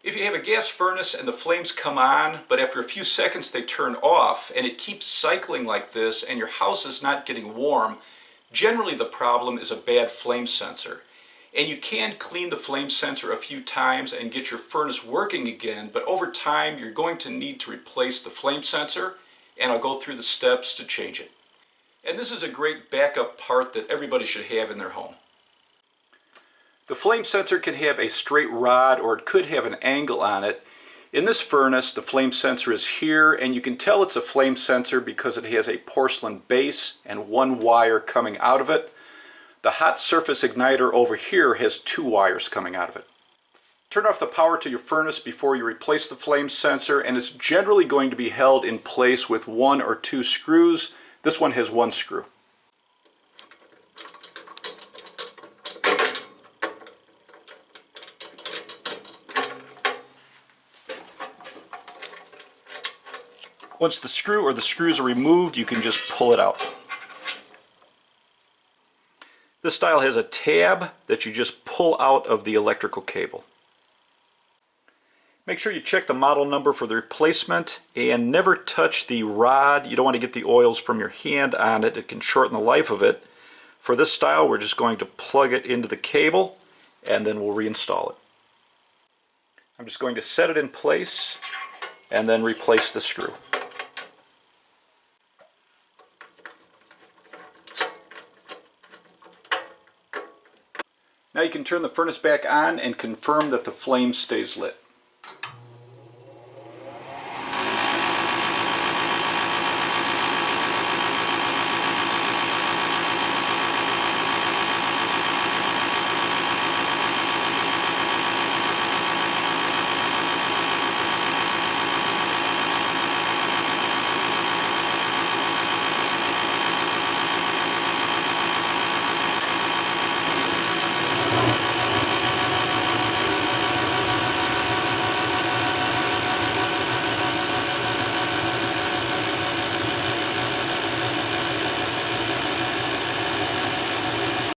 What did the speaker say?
If you have a gas furnace and the flames come on, but after a few seconds they turn off, and it keeps cycling like this and your house is not getting warm, generally the problem is a bad flame sensor. And you can clean the flame sensor a few times and get your furnace working again, but over time you're going to need to replace the flame sensor, and I'll go through the steps to change it. And this is a great backup part that everybody should have in their home. The flame sensor can have a straight rod or it could have an angle on it. In this furnace, the flame sensor is here, and you can tell it's a flame sensor because it has a porcelain base and one wire coming out of it. The hot surface igniter over here has two wires coming out of it. Turn off the power to your furnace before you replace the flame sensor, and it's generally going to be held in place with 1 or 2 screws. This one has 1 screw. Once the screw or the screws are removed, you can just pull it out. This style has a tab that you just pull out of the electrical cable. Make sure you check the model number for the replacement and never touch the rod. You don't want to get the oils from your hand on it. It can shorten the life of it. For this style, we're just going to plug it into the cable and then we'll reinstall it. I'm just going to set it in place and then replace the screw. Now you can turn the furnace back on and confirm that the flame stays lit.